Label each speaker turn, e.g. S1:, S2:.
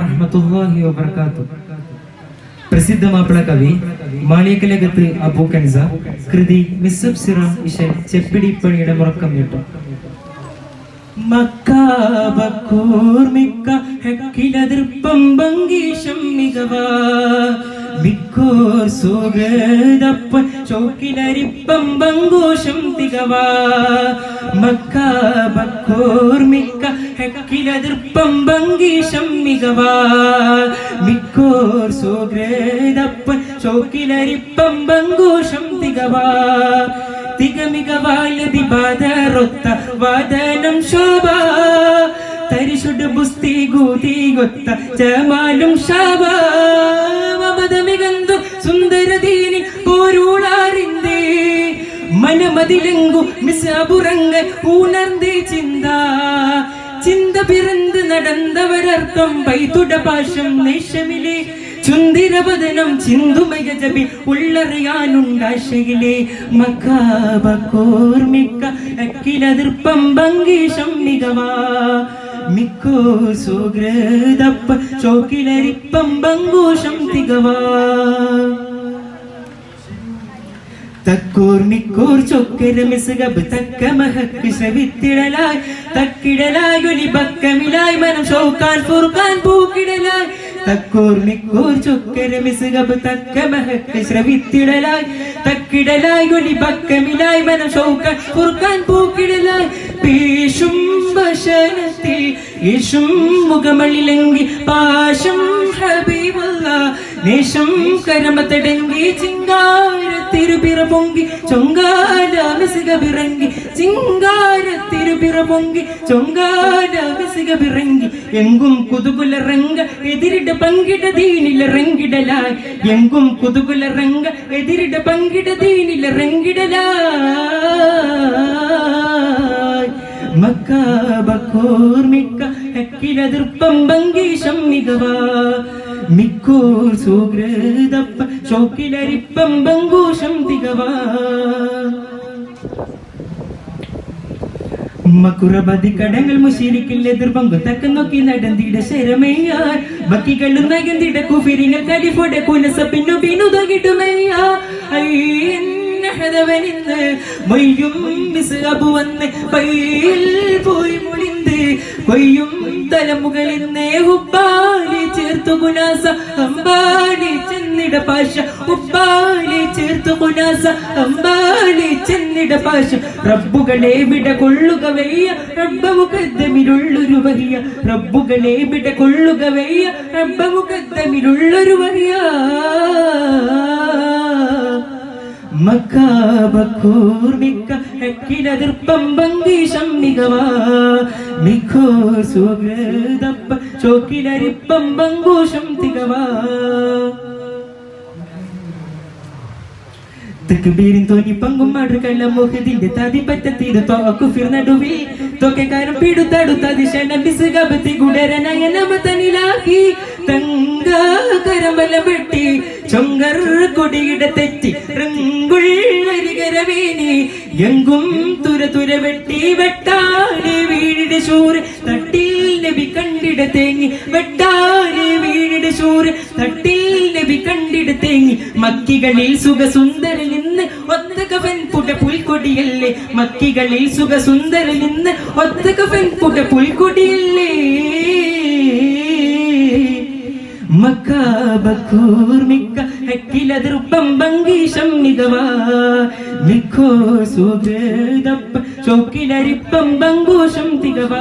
S1: വറഹ്മത്തുള്ളാഹി വബറകാതുഹു. പ്രസിദ്ധ മാപ്പിള കവി മാളികലകത്ത് അബൂ കൻസ കൃതി മിസ്സബ്സിറ ഇശൽ ചെപ്പിടിപ്പണിയുടെ മുറക്കം കിട്ടും. മക്കാബക്കൂർമിക്ക ഹക്കിലതിർപ്പം ഭംഗീഷം മികവ മിക്കോർ സുഗതപ്പൻ ചോക്കിലരിപ്പം ബംഗോഷം തികവ മക്കാബക്കൂർമിക്ക ഹക്കിലതിർപ്പം ഭംഗീഷം മികവ മിക്കോർ സുഗതപ്പൻ ചോക്കിലരിപ്പം ബംഗോഷം തികവ തികമികവാലതി ബാധറൊത്ത വാദനം ശോഭ തരിശുട് ബുസ്തി ഗൂതി ഗൊത്ത ജമാലും ശാബ മമതമികന്തു സുന്ദരദീനി പോരൂളാറിന്തേ മനമതിലെങ്കു മിസബുറങ്ങ ഉണർന്നേ ചിന്ത പിറந்து നടന്നവരർത്ഥം പൈതുട പാശം നേശമിലെ ചുന്തിരവദനം ചിന്തുമയ ജബി ഉള്ളറിയാനുണ്ടാശയിലെ മക്കാബക്കോർമിക്ക അക്കിലതിർപ്പം ഭംഗീഷം മികവ മിക്കോ സുഗ്രതപ്പ ചോക്കിലരിപ്പം ബംഗൂഷം തികവ തക്കൂർ മിക്കൂർ ചൊക്കര മിസുകബ് തക്ക മഹക്ക് ശ്രവിത്തിടലായി തക്കിടലായി ഒലി ബക്കമിലായി മനം ഷൗക്കാൻ ഫുർഖാൻ പൂക്കിടലായി തക്കൂർ മിക്കൂർ ചൊക്കര മിസുകബ് തക്ക മഹക്ക് ശ്രവിത്തിടലായി തക്കിടലായി ഒലി ബക്കമിലായി മനം ഷൗക്കാൻ ഫുർഖാൻ പൂക്കിടലായി പീഷും വശനത്തിൽ യേശും മുഖമളിലെങ്കി പാശം ഹബീബല്ലാഹ് നേശം കരമത്തടങ്കി ചിങ്കാരത്തിരുപിറ പൊങ്കി ചൊങ്കാല മിസിക പിറങ്ങി ചിങ്കാരത്തിരുപിറ പൊങ്കി ചൊങ്കാല മിസിക പിറങ്ങി എങ്കും കുതുകുലറങ്ക എതിരിട പങ്കിട ദീനിലറങ്ങിടലായി എങ്കും കുതുകുലറങ്ക എതിരിട പങ്കിട ദീനിലറങ്ങിടലായി മക്കാബക്കൂർമിക്ക ഹക്കിലതിർപ്പം ഭംഗീഷം മികവ മിക്കൂർ സുഗ്രതപ്പ ചോക്കിലരിപ്പം ബംഗൂഷം തികവ മക്കുറബതി കടങ്ങൾ മുശീരിക്കിൽ എതിർപങ്കു തക്ക നോക്കി നടന്നിട ശരമയ്യാർ ബക്കികളും നകന്തിട കുഫിരിങ്ങൾ കലിഫോടെ കുനസ പിന്നു പിന്നുതകിടുമയ്യാ ഹദവനിന്ന് മൊയ്യും മിസ്അബു വന്ന് പൈൽ പോയി മുളിന്ത് കൊയ്യും തലമുകളിന്നേ ഉപ്പാലി ചേർത്തു കുനാസ അമ്പാലി ചെന്നിട പാശ ഉപ്പാലി ചേർത്തു കുനാസ അമ്പാലി ചെന്നിട പാശ റബ്ബുകളെ വിട കൊള്ളുക വയ്യ റബ്ബമുഖദ്ദമിലുള്ളൊരു വഹിയ റബ്ബുകളെ വിട കൊള്ളുക വയ്യ റബ്ബമുഖദ്ദമിലുള്ളൊരു വഹിയ മക്കാബക്കൂർമിക്ക ഹക്കിലതിർപ്പം ഭംഗീഷം മികവ മിക്കോർ സുഗ്രതപ്പ ചോക്കിലരിപ്പം ബംഗൂഷം തികവ തക്ബീരിൻ തോന്നി പങ്കും മാതൃകല്ല മോഹദിന്റെ താതി പറ്റത്തിത് തോക്കുഫിർ നടുവിൽ തോക്കെക്കാരം പിടുത്തടുത്തതി ക്ഷണ ബിസുകബത്തി ഗുഡരനയനമതനിലാക്കി തങ്ക കരമല വെട്ടി ചൊങ്കർ കൊടിയിട തെറ്റി റങ്കുള്ളരികരവേനി എങ്കും തുര വെട്ടി വെട്ടാലെ വീടിടെ ശൂര് തട്ടിൽ നബി കണ്ടിട തേങ്ങി വെട്ടാലെ വീടിടെ ശൂര് തട്ടിൽ നബി കണ്ടിട തേങ്ങി മക്കികളിൽ സുഖസുന്ദരിൽ നിന്ന് ഒത്ത കവൻ പുട പുൽക്കൊടിയല്ലേ മക്കികളിൽ സുഖസുന്ദരിൽ നിന്ന് ഒത്ത കവൻ പുട പുൽക്കൊടിയല്ലേ മക്കാബക്കൂർമിക്ക ഹക്കിലതിർപ്പം ഭംഗീഷം മികവ മിക്കോർ സുഗ്രതപ്പ ചോക്കിലരിപ്പം ബംഗൂഷം തികവ